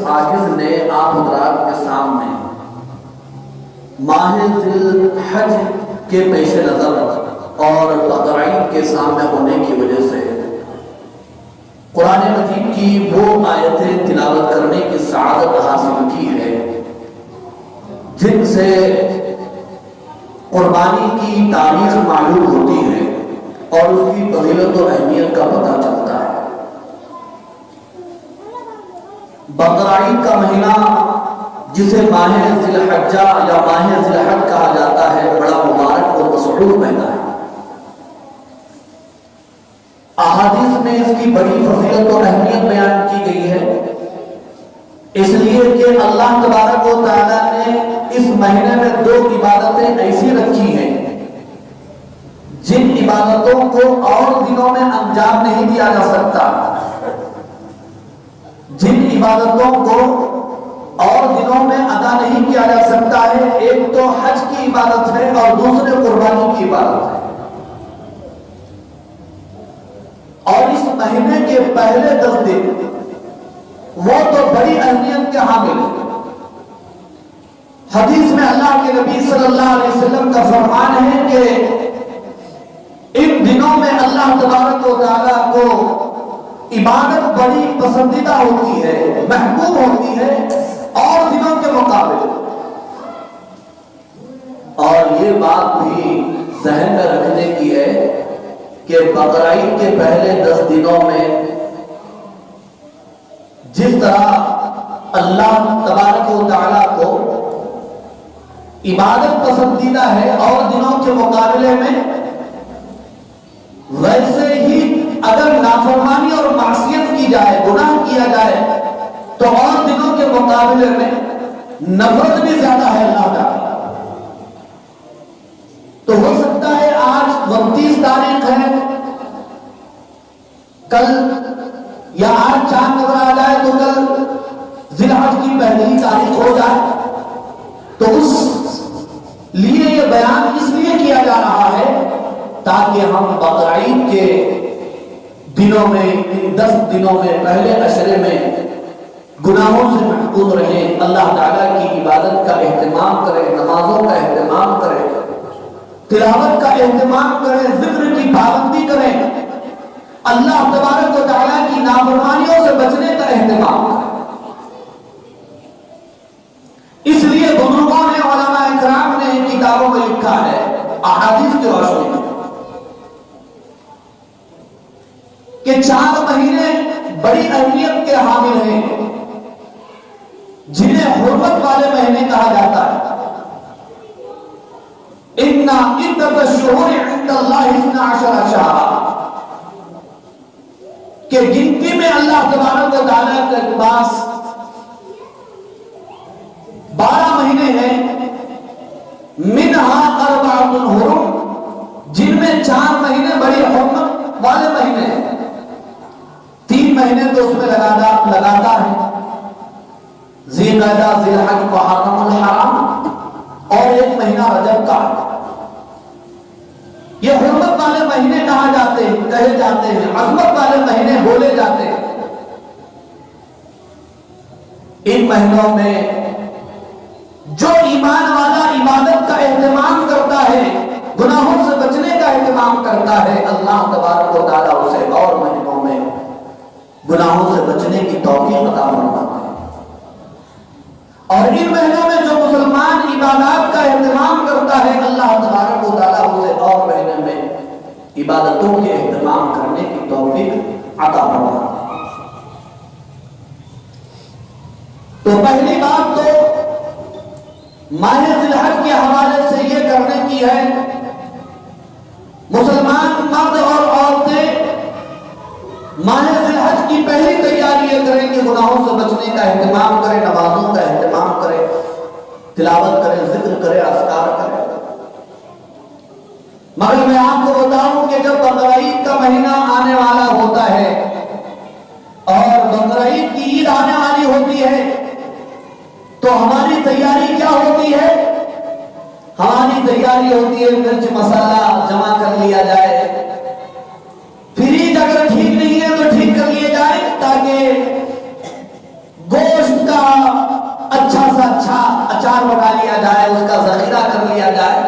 حافظ نے آپ حضرات کے سامنے ماہ ذی الحج کے پیش نظر اور بقر عید کے سامنے ہونے کی وجہ سے قرآن مجید کی وہ آیتیں تلاوت کرنے کی سعادت حاصل کی ہے جن سے قربانی کی تاریخ معلوم ہوتی ہے اور اس کی فضیلت و اہمیت کا پتہ چلتا ہے۔ بقر عید کا مہینہ جسے ماہ ذی الحجہ یا ماہ ذی الحج کہا جاتا ہے بڑا مبارک اور مسعود مہینہ ہے۔ احادیث میں اس کی بڑی فضیلت و اہمیت بیان کی گئی ہے، اس لیے کہ اللہ تبارک و تعالیٰ نے اس مہینے میں 2 عبادتیں ایسی رکھی ہیں جن عبادتوں کو اور دنوں میں انجام نہیں دیا جا سکتا، جن عبادتوں کو اور دنوں میں ادا نہیں کیا جا سکتا ہے۔ ایک تو حج کی عبادت ہے اور دوسرے قربانی کی عبادت ہے، اور اس مہینے کے پہلے 10 دن وہ تو بڑی اہمیت کے حامل ہیں۔ حدیث میں اللہ کے نبی صلی اللہ علیہ وسلم کا فرمان ہے کہ ان دنوں میں اللہ تبارک و تعالیٰ کو عبادت بڑی پسندیدہ ہوتی ہے، محبوب ہوتی ہے اور دنوں کے مقابلے۔ اور یہ بات بھی ذہن میں رکھنے کی ہے کہ بقر عید کے پہلے 10 دنوں میں جس طرح اللہ تبارک و تعالیٰ کو عبادت پسندیدہ ہے اور دنوں کے مقابلے میں، ویسے ہی اگر نافرمانی اور معصیت کی جائے، گناہ کیا جائے، تو اور دنوں کے مقابلے میں نفرت بھی زیادہ ہے اللہ تعالیٰ۔ تو ہو سکتا ہے آج 29 تاریخ ہے، کل یا آج چاند نظر آ جائے تو کل ذی الحج کی پہلی تاریخ ہو جائے، تو اس لیے یہ بیان اس لیے کیا جا رہا ہے تاکہ ہم بقر عید کے دنوں میں، ان 10 دنوں میں، پہلے عشرے میں گناہوں سے محفوظ رہیں، اللہ تعالیٰ کی عبادت کا اہتمام کریں، نمازوں کا اہتمام کریں، تلاوت کا اہتمام کریں، ذکر کی پابندی کریں، اللہ تبارک و تعالیٰ کی نافرمانیوں سے بچنے کا اہتمام کریں۔ اس لیے بزرگوں نے، علماء اکرام نے کتابوں میں لکھا ہے، احادیث کی روشنی میں، کہ 4 مہینے بڑی اہمیت کے حامل ہیں جنہیں حرمت والے مہینے کہا جاتا ہے۔ ان عدت الشہور عند اللہ 12 شہرا، کہ گنتی میں اللہ تبارک و تعالیٰ کے پاس 12 مہینے ہیں، منہا 4 حرم، جن میں 4 مہینے بڑی حرمت والے مہینے ہیں، 3 مہینے تو اس میں لگاتا ہے، ذی القعدہ، ذی الحج، محرم، الحرام، اور 1 مہینہ رجب کا۔ یہ حرمت والے مہینے کہے جاتے ہیں، عظمت والے مہینے بولے جاتے ہیں۔ ان مہینوں میں جو ایمان والا عبادت کا اہتمام کرتا ہے، گناہوں سے بچنے کا اہتمام کرتا ہے، اللہ تبارک و تعالیٰ اسے اور مہینوں میں گناہوں سے بچنے کی توفیق عطا فرماتا ہے۔ اور ان مہینوں میں جو مسلمان عبادات کا اہتمام کرتا ہے، اللہ تبارک و تعالیٰ اسے اور مہینے میں عبادتوں کے اہتمام کرنے کی توفیق عطا فرماتا ہے۔ تو پہلی بات تو ماہ ذی الحج کے حوالے سے یہ کرنے کی ہے، مسلمان مرد اور عورتیں ماہ ذی الحج کی پہلی تیاری یہ کریں کہ گناہوں سے بچنے کا اہتمام کریں، نمازوں کا اہتمام کریں، تلاوت کریں، ذکر کریں، اذکار کریں۔ مگر میں آپ کو بتاؤں کہ جب بقر عید کا مہینہ آنے والا ہوتا ہے اور بقر عید کی عید آنے والی ہوتی ہے تو ہماری تیاری کیا ہوتی ہے؟ ہماری تیاری ہوتی ہے مرچ مسالہ جمع کر لیا جائے، فریج اگر ٹھیک نہیں ہے تو ٹھیک کر لیا جائے تاکہ گوشت کا اچھا سا اچھا اچار بنا لیا جائے، اس کا ذخیرہ کر لیا جائے،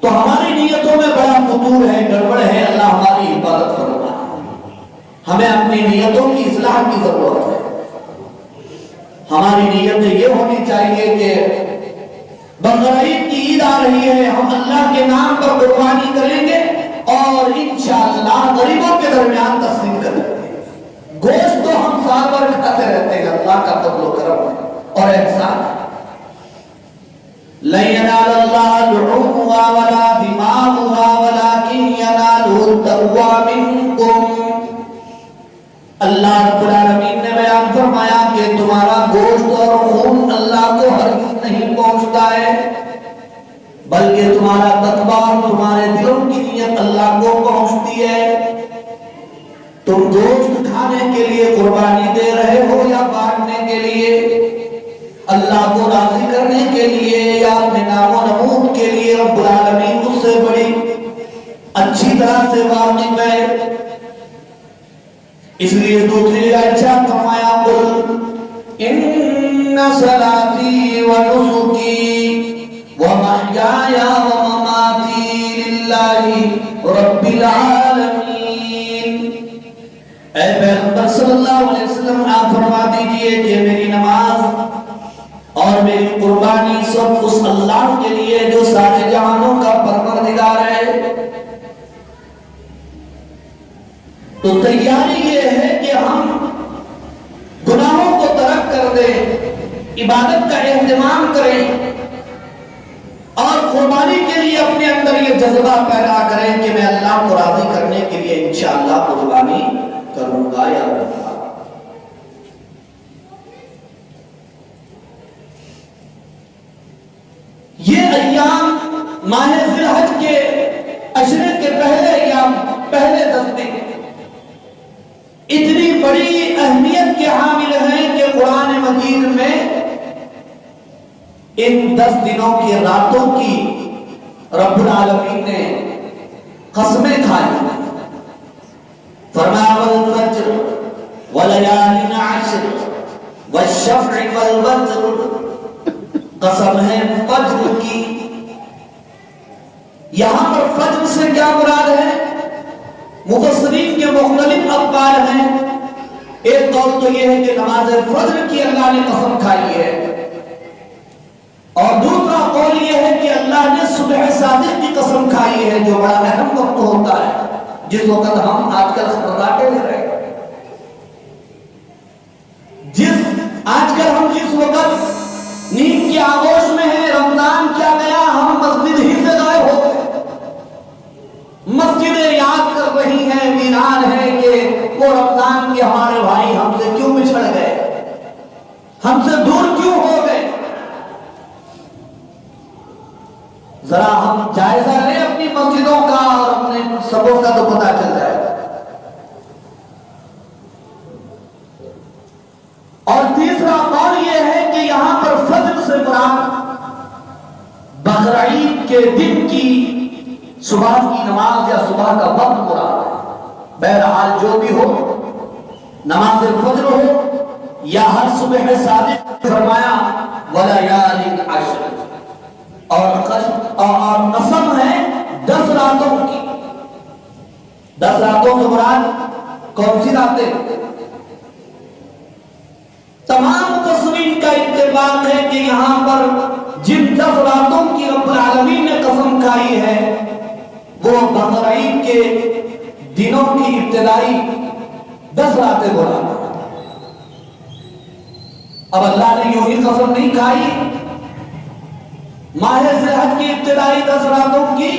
تو ہماری نیتوں میں بڑا فتور ہے، گڑبڑ ہے۔ اللہ ہماری حفاظت فرمائے۔ ہمیں اپنی نیتوں کی اصلاح کی ضرورت ہے۔ ہماری نیت یہ ہونی چاہیے کہ بقرعید کی عید آ رہی ہے، ہم اللہ کے نام پر قربانی کریں گے اور انشاءاللہ غریبوں کے درمیان تقسیم کریں گے۔ گوشت تو ہم سال بھر کھاتے رہتے ہیں، اللہ کا فضل و کرم ہے اور احسان ہے۔ لَن يَنَالَ اللَّهَ لُحُومُهَا وَلَا دِمَاؤُهَا وَلَكِن يَنَالُهُ التَّقْوَىٰ مِنكُمْ۔ اللہ رب العالمین نے بیان فرمایا کہ تمہارا گوشت اور خون اللہ کو ہرگز نہیں پہنچتا ہے، بلکہ تمہارا تقویٰ اور تمہارے دلوں کی نیت اللہ کو پہنچتی ہے۔ تم گوشت کھانے کے لیے قربانی دے رہے ہو یا بانٹنے کے لیے، اللہ کو راضی کرنے کے لیے یا اپنے نام و نمود کے لیے، رب العالمین اس سے بڑی اچھی طرح سے واقف ہے۔ اس لیے دوسری ارشاد فرمایا قل ان صلاتی و نسکی و محیای و مماتی للہ رب العالمین۔ اے پیغمبر صلی اللہ علیہ وسلم، آپ فرما دیجئے کہ میری نماز اور میری قربانی سب اس اللہ کے لیے جو سارے جہانوں کا پروردگار ہے۔ تو تیاری یہ ہے کہ ہم گناہوں کو ترک کر دیں، عبادت کا اہتمام کریں اور قربانی کے لیے اپنے اندر یہ جذبہ پیدا کریں کہ میں اللہ کو راضی کرنے کے لیے انشاءاللہ قربانی کروں گا یا اللہ۔ یہ ایام ماہ ذی الحج کے عشرے کے پہلے ایام، پہلے 10 دن اتنی بڑی اہمیت کے حامل ہیں کہ قرآن مجید میں ان 10 دنوں کی راتوں کی رب العالمین نے قسمیں کھائی۔ فرمایا والفجر وليال عشر والشفع والوتر، قسم ہے فجر کی۔ یہاں پر فجر سے کیا مراد ہے؟ مفسرین کے مختلف اقوال ہیں۔ ایک قول تو یہ ہے کہ نماز فجر کی اللہ نے قسم کھائی ہے، اور دوسرا قول یہ ہے کہ اللہ نے صبح صادق کی قسم کھائی ہے، جو بڑا اہم وقت ہوتا ہے، جس وقت ہم آج کل خبرداٹے لے رہے ہیں۔ آج کل ہم جس وقت نیند کی آغوش میں ہیں، رمضان کیا گیا، ہم مسجد ہی سے غائب ہو گئے۔ مسجدیں یاد کر رہی ہیں، ویران ہے کہ وہ رمضان کے ہمارے بھائی ہم سے کیوں بچھڑ گئے، ہم سے دور کیوں ہو گئے۔ ذرا ہم جائزہ لیں اپنی مسجدوں کا اور اپنے سبوں کا، تو پتہ چل جائے گا۔ اور تیسرا قول یہ ہے کہ یہاں پر فجر سے مراد بقرعید کے دن کی صبح کی نماز یا صبح کا وقت مراد ہے۔ بہرحال جو بھی ہو، نماز فجر ہو یا ہر صبح صادق، فرمایا وَلَيَالٍ عَشْرٍ، اور قسم ہے 10 راتوں کی۔ 10 راتوں سے مراد کون سی راتیں؟ تمام مفسرین کا اتفاق ہے کہ یہاں پر جن 10 راتوں کی رب العالمین نے قسم کھائی ہے، وہ بقرعید کے دنوں کی ابتدائی 10 راتیں بولا۔ اب اللہ نے یوں ہی قسم نہیں کھائی، ماہ ذی الحج کی ابتدائی 10 راتوں کی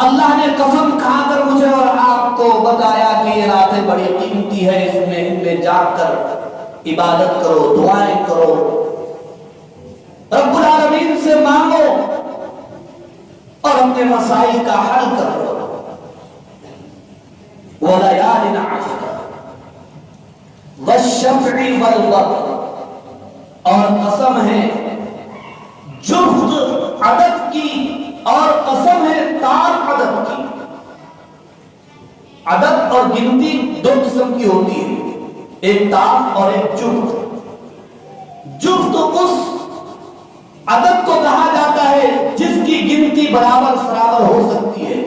اللہ نے قسم کھا کر مجھے اور آپ کو بتایا کہ یہ راتیں بڑی قیمتی ہے، اس میں ان میں جاگ کر عبادت کرو، دعائیں کرو، رب العالمین سے مانگو اور اپنے مسائل کا حل کرو۔ وَلَيَالٍ عَشْرٍ وَالشَّفْعِ وَالْوَتْرِ، اور قسم ہے جفت عدد کی، اور قسم ہے تام عدد کی۔ عدد اور گنتی 2 قسم کی ہوتی ہے، ایک تام اور ایک جفت۔ جفت اس عدد کو کہا جاتا ہے جس کی گنتی برابر سرابر ہو سکتی ہے،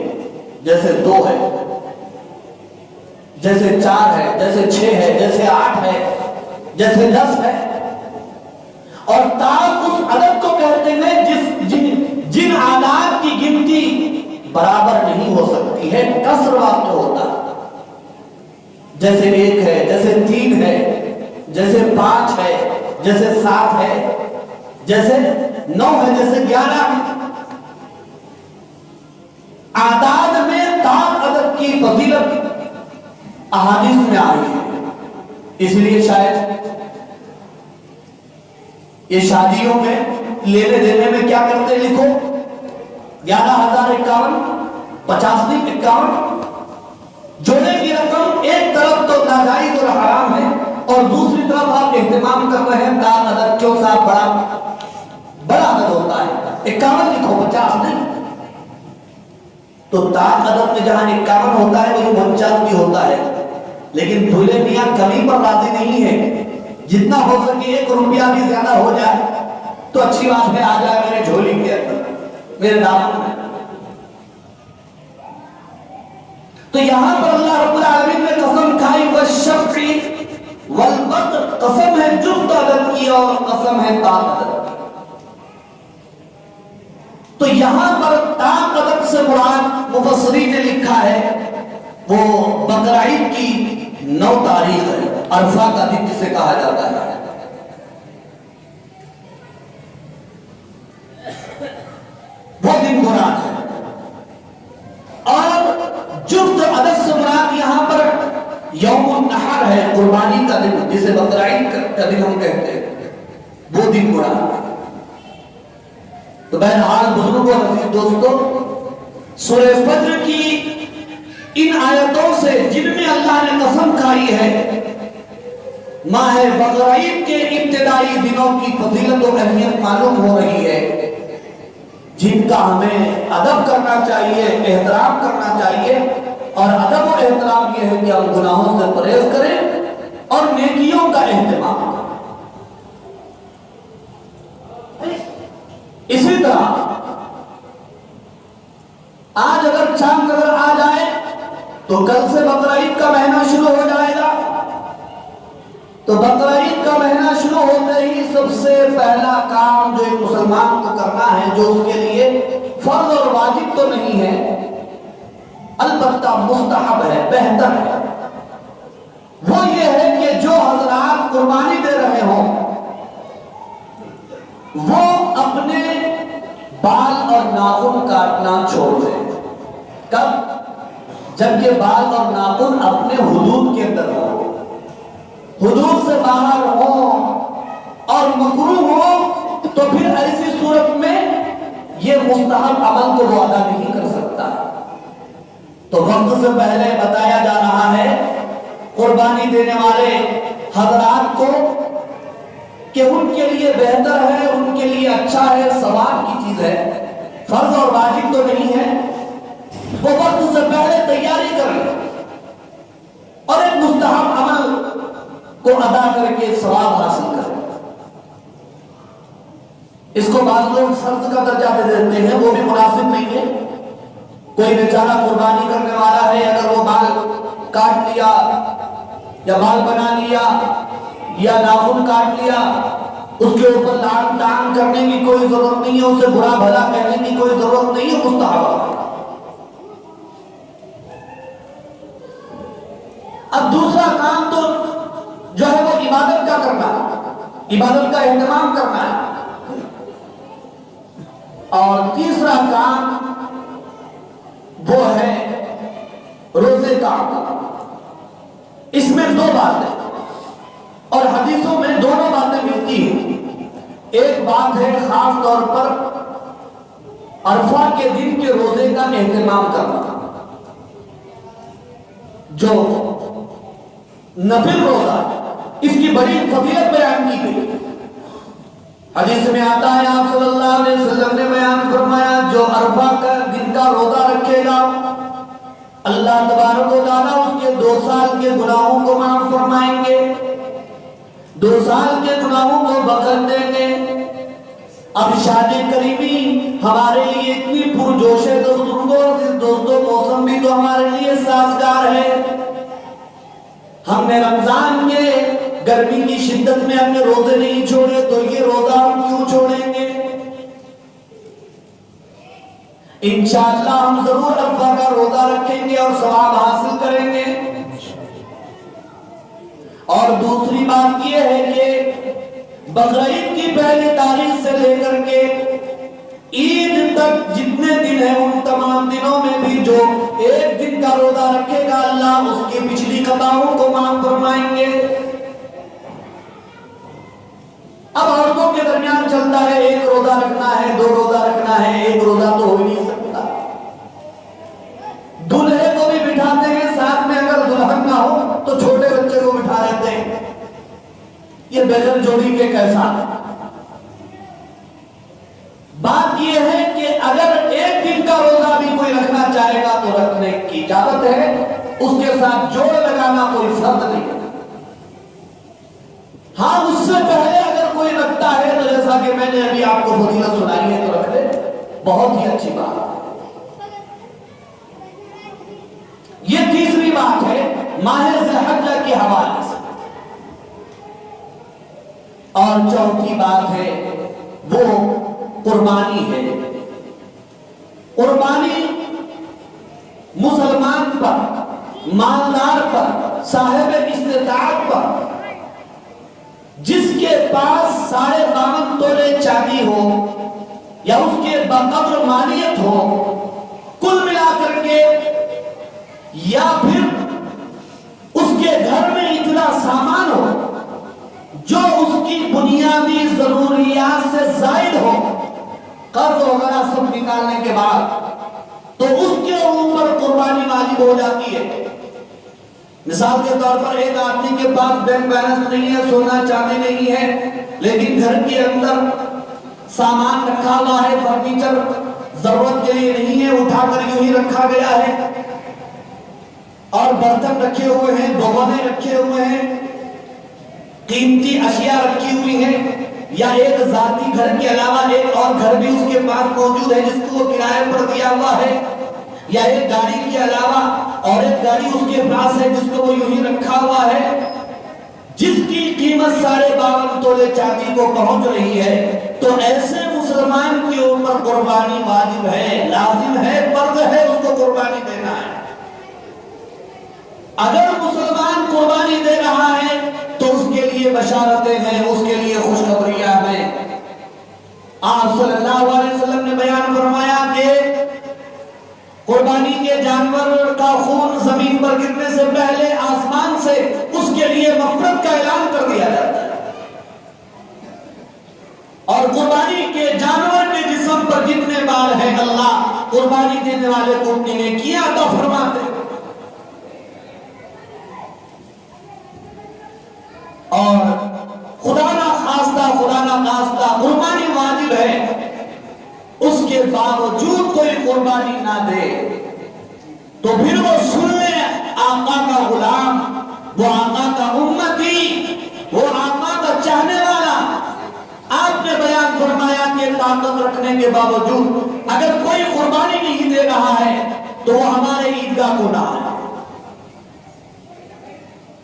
جیسے 2 ہے، جیسے 4 ہے، جیسے 6 ہے، جیسے 8 ہے، جیسے 10 ہے۔ اور تاک اس عدد کو کہتے ہیں جن اعداد کی گنتی برابر نہیں ہو سکتی ہے، کسر واقع ہوتا ہے، جیسے 1 ہے، جیسے 3 ہے، جیسے 5 ہے، جیسے 7 ہے، جیسے 9 ہے، جیسے 11 ہے۔ اعداد میں تاک عدد کی فضیلت احادیث میں آئی ہے، اس لیے شاید یہ شادیوں میں لینے دینے میں کیا کرتے ہیں، لکھو 11,051، 85,51۔ جوڑے کی رقم ایک طرف تو ناجائز اور حرام ہے، اور دوسری طرف آپ اہتمام کر رہے ہیں تاک عدد کیوں صاحب بڑا عدد ہوتا ہے، 51 لکھو، 50 نہیں۔ تو تاک عدد میں جہاں 51 ہوتا ہے وہی 49 بھی ہوتا ہے، لیکن دولہے میاں کمی پر راضی نہیں ہے، جتنا ہو سکے 1 روپیہ بھی زیادہ ہو جائے تو اچھی بات ہے، آ جائے میرے جھولی کے اندر، میرے دامن میں۔ تو یہاں پر اللہ رب العالمین نے قسم کھائی، والشفع والوتر، قسم ہے جفت عدد کی اور قسم ہے تاک عدد کی۔ تو یہاں پر تاک عدد سے مراد مفسرین نے لکھا ہے وہ بقرعید کی 9 تاریخ ہے، عرفہ کا دن جسے کہا جاتا ہے، وہ دن مراد ہے۔ اور جفت عدد سے مراد یہاں پر یوم النحر ہے، قربانی کا دن جسے بقرعید کا دن ہم کہتے ہیں، وہ دن مراد ہے۔ تو بہرحال بزرگوں اور عزیز دوستو، سورہ فجر کی ان آیتوں سے جن میں اللہ نے قسم کھائی ہے ماہ بقرعید کے ابتدائی دنوں کی فضیلت و اہمیت معلوم ہو رہی ہے، جن کا ہمیں ادب کرنا چاہیے، احترام کرنا چاہیے۔ اور ادب و احترام یہ ہے کہ ہم گناہوں سے پرہیز کریں اور نیکیوں کا اہتمام کریں۔ اسی طرح آج اگر چاند اگر آ جائے تو کل سے بقرعید کا مہینہ شروع ہو جائے گا، تو بقرعید کا مہینہ شروع ہوتے ہی سب سے پہلا کام جو ایک مسلمان کو کرنا ہے، جو اس کے لیے فرض اور واجب تو نہیں ہے البتہ مستحب ہے، بہتر ہے، وہ یہ ہے کہ جو حضرات قربانی دے رہے ہوں وہ اپنے بال اور ناخن کاٹنا چھوڑ دیں۔ کب؟ جبکہ بال اور ناخن اپنے حدود کے اندر ہوں، حدود سے باہر ہوں اور مکروہ ہوں تو پھر ایسی صورت میں یہ مستحب عمل کو وہ ادا نہیں کر سکتا۔ تو وقت سے پہلے بتایا جا رہا ہے قربانی دینے والے حضرات کو کہ ان کے لیے بہتر ہے، ان کے لیے اچھا ہے، ثواب کی چیز ہے، فرض اور واجب تو نہیں ہے، وہ وقت سے پہلے تیاری کریں اور ایک مستحب عمل کو ادا کر کے ثواب حاصل کریں۔ اس کو بعض لوگ فرض کا درجہ دے دیتے ہیں، وہ بھی مناسب نہیں ہے۔ کوئی بیچارہ قربانی کرنے والا ہے، اگر وہ بال کاٹ لیا یا بال بنا لیا یا ناخن کاٹ لیا، اس کے اوپر لعن طعن کرنے کی کوئی ضرورت نہیں ہے، اسے برا بھلا کہنے کی کوئی ضرورت نہیں ہے، مستحب ہے۔ اب دوسرا کام تو جو ہے وہ عبادت کا کرنا ہے، عبادت کا اہتمام کرنا ہے، اور تیسرا کام وہ ہے روزے کا عمل۔ اس میں 2 باتیں اور حدیثوں میں دونوں باتیں ملتی ہیں۔ ایک بات ہے خاص طور پر عرفہ کے دن کے روزے کا اہتمام کرنا، جو نفل روزہ، اس کی بڑی فضیلت بیان کی گئی۔ حدیث میں آتا ہے آپ صلی اللہ علیہ وسلم نے بیان فرمایا جو عرفہ کا دن کا روزہ رکھے گا اللہ تبارک و تعالیٰ اس کے 2 سال کے گناہوں کو معاف فرمائیں گے۔ 2 سال کے گناہوں کو بخش دیں گے۔ اب شان کریمی ہمارے لیے اتنی پرجوش ہے دوستوں، موسم بھی تو ہمارے لیے سازگار ہے۔ ہم نے رمضان کے گرمی کی شدت میں ہم نے روزے نہیں چھوڑے، تو یہ روزہ ہم کیوں چھوڑیں گے؟ انشاءاللہ ہم ضرور عرفہ کا روزہ رکھیں گے اور ثواب حاصل کریں گے۔ اور دوسری بات یہ ہے کہ بقرعید کی پہلی تاریخ سے لے کر کے عید تک جتنے دن ہیں ان تمام دنوں میں بھی جو 1 دن کا روزہ رکھے گا اللہ اس کی پچھلی خطاؤں کو معاف فرمائیں گے۔ اب عورتوں کے درمیان چلتا ہے 1 روزہ رکھنا ہے، 2 روزہ رکھنا ہے، 1 روزہ تو ہو ہی نہیں سکتا۔ دلہے کو بھی بٹھاتے ہیں ساتھ میں، اگر دلہن نہ ہو تو چھوٹے بچے کو بٹھا لیتے ہیں۔ یہ بغیر جوڑی کے کیسا؟ بات یہ ہے کہ اگر 1 دن کا روزہ بھی کوئی رکھنا چاہے گا تو رکھنے کی اجازت ہے، اس کے ساتھ جوڑ لگانا کوئی فرض نہیں۔ ہاں اس سے پہلے اگر کوئی رکھتا ہے تو جیسا کہ میں نے ابھی آپ کو فضیلت سنائی ہے تو رکھ لے، بہت ہی اچھی بات ہے۔ یہ تیسری بات ہے ماہ ذی الحجہ کے حوالے سے۔ اور چوتھی بات ہے وہ قربانی ہے۔ قربانی مسلمان پر، مالدار پر، صاحب استطاعت پر، جس کے پاس 52.5 تولے چاندی ہو یا اس کے بقدر مالیت ہو، کل ملا کر کے، یا پھر اس کے گھر میں اتنا سامان ہو جو اس کی بنیادی ضروریات سے زائد ہو، قرض وغیرہ سب نکالنے کے بعد، تو اس کے اوپر قربانی واجب ہو جاتی ہے۔ مثال کے طور پر ایک آدمی کے پاس بینک بیلنس نہیں ہے، سونا چاندی نہیں ہے، لیکن گھر کے اندر سامان رکھا ہوا ہے، فرنیچر ضرورت کے لیے نہیں ہے، اٹھا کر یوں ہی رکھا گیا ہے، اور برتن رکھے ہوئے ہیں، بھگونے رکھے ہوئے ہیں، قیمتی اشیاء رکھی ہوئی ہیں، یا ایک ذاتی گھر کے علاوہ ایک اور گھر بھی اس کے پاس موجود ہے جس کو وہ کرائے پر دیا ہوا ہے، یا ایک گاڑی کے علاوہ اور ایک گاڑی اس کے پاس ہے جس کو وہ یوں ہی رکھا ہوا ہے، جس کی قیمت 52.5 تولے چاندی کو پہنچ رہی ہے، تو ایسے مسلمان کے اوپر قربانی واجب ہے، لازم ہے، فرض ہے، اس کو قربانی دینا ہے۔ اگر مسلمان قربانی دے رہا ہے تو اس کے لیے بشارتیں ہیں، اس کے لیے خوشخبریاں ہیں۔ آپ صلی اللہ علیہ وسلم نے بیان فرمایا کہ قربانی کے جانور کا خون زمین پر گرنے سے پہلے آسمان سے اس کے لیے مغفرت کا اعلان کر دیا جاتا ہے، اور قربانی کے جانور کے جسم پر جتنے بال ہیں اللہ قربانی دینے والے کو اپنی نیکیاں عطا فرماتے ہیں۔ اور خدا نہ خواستہ قربانی واجب ہے، اس کے باوجود کوئی قربانی نہ دے تو پھر وہ سن لے آقا کا غلام، وہ آقا کا امتی، وہ آقا کا چاہنے والا۔ آپ نے بیان فرمایا کہ طاقت رکھنے کے باوجود اگر کوئی قربانی نہیں دے رہا ہے تو وہ ہمارے عیدگاہ کو نہ آئے،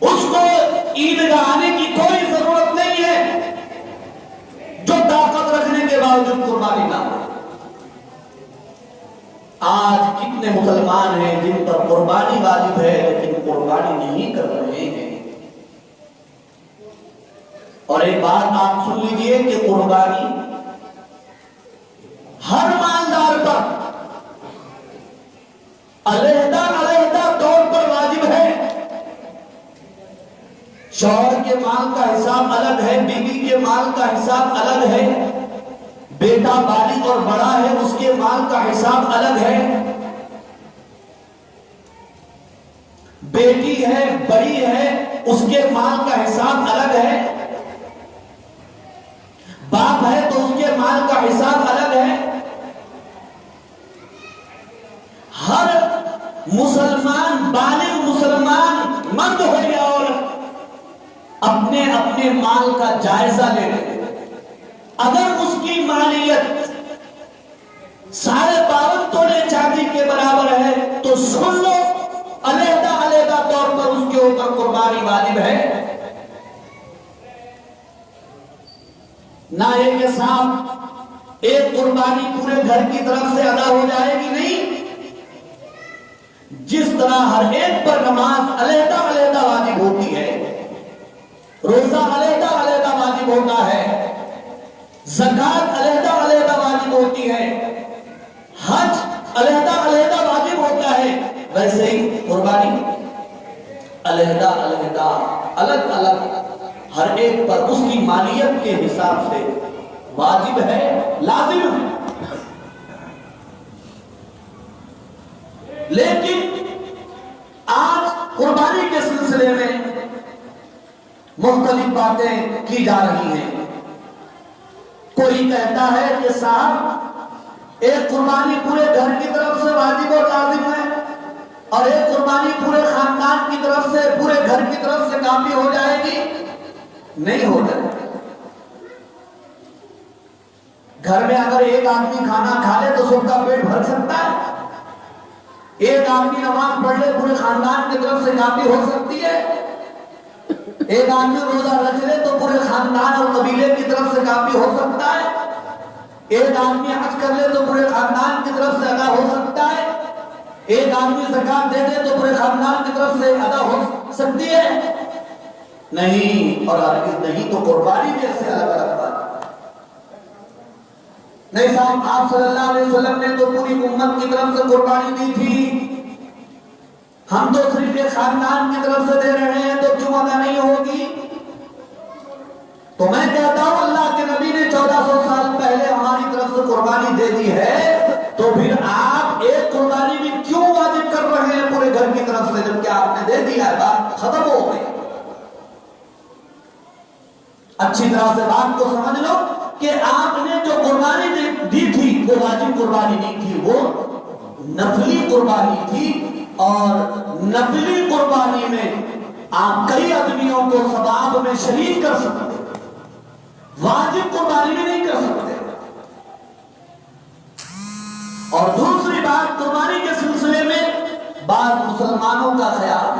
اس کو عیدگاہ آنے کی کوئی ضرورت نہیں ہے جو طاقت رکھنے کے باوجود قربانی نہ دے۔ آج کتنے مسلمان ہیں جن پر قربانی واجب ہے لیکن قربانی نہیں کر رہے ہیں۔ اور ایک بات آپ سن لیجئے کہ قربانی ہر مالدار پر علیحدہ طور پر واجب ہے۔ شوہر کے مال کا حساب الگ ہے، بیوی کے مال کا حساب الگ ہے، بیٹا بالغ اور بڑا ہے اس کے مال کا حساب الگ ہے، بیٹی ہے بڑی ہے اس کے مال کا حساب الگ ہے، باپ ہے تو اس کے مال کا حساب الگ ہے۔ ہر مسلمان بالغ مسلمان مرد ہو یا عورت اپنے اپنے اپنے مال کا جائزہ لے لیں۔ اگر اس کی مالیت 52.5 تولے چاندی کے برابر ہے تو سن لو، علیحدہ علیحدہ طور پر اس کے اوپر قربانی واجب ہے۔ نہ ایک کے ساتھ ایک قربانی پورے گھر کی طرف سے ادا ہو جائے گی، نہیں۔ جس طرح ہر ایک پر نماز علیحدہ علیحدہ واجب ہوتی ہے، روزہ علیحدہ علیحدہ واجب ہوتا ہے، زکات علیحدہ علیحدہ واجب ہوتی ہے، حج علیحدہ علیحدہ واجب ہوتا ہے، ویسے ہی قربانی علیحدہ علیحدہ الگ الگ ہر ایک پر اس کی مالیت کے حساب سے واجب ہے، لازم ہے۔ لیکن آج قربانی کے سلسلے میں مختلف باتیں کی جا رہی ہیں۔ کوئی کہتا ہے کہ صاحب ایک قربانی پورے گھر کی طرف سے واجب اور لازم ہے، اور ایک قربانی پورے خاندان کی طرف سے، پورے گھر کی طرف سے کافی ہو جائے گی۔ نہیں ہو جائے گی۔ گھر میں اگر ایک آدمی کھانا کھا لے تو سب کا پیٹ بھر سکتا ہے؟ ایک آدمی نماز پڑھ لے پورے خاندان کی طرف سے کافی ہو سکتی ہے؟ ایک آدمی روزہ رکھ لے تو پورے خاندان اور قبیلے کی طرف سے کافی ہو سکتا ہے؟ ایک آدمی حج کر لے تو پورے خاندان کی طرف سے ادا ہو سکتا ہے؟ ایک آدمی زکات دے دے تو پورے خاندان کی طرف سے ادا ہو سکتی ہے؟ نہیں، اور ہرگز نہیں۔ تو قربانی جیسے الگ الگ بات نہیں صاحب، آپ صلی اللہ علیہ وسلم نے تو پوری امت کی طرف سے قربانی دی تھی، ہم تو صرف ایک خاندان کی طرف سے دے رہے ہیں، تو کیوں ادا نہیں ہوگی؟ تو میں کہتا ہوں اللہ کے نبی نے 1400 سال پہلے ہماری طرف سے قربانی دے دی ہے، تو پھر آپ ایک قربانی بھی کیوں واجب کر رہے ہیں پورے گھر کی طرف سے، جبکہ آپ نے دے دیا ہے، بات ختم ہو گئی۔ اچھی طرح سے بات کو سمجھ لو کہ آپ نے جو قربانی دی تھی وہ واجب قربانی نہیں تھی، وہ نفلی قربانی تھی، اور نفلی قربانی میں آپ کئی آدمیوں کو ثواب میں شریک کر سکتے، واجب قربانی میں نہیں کر سکتے۔ اور دوسری بات، قربانی کے سلسلے میں بعض مسلمانوں کا خیال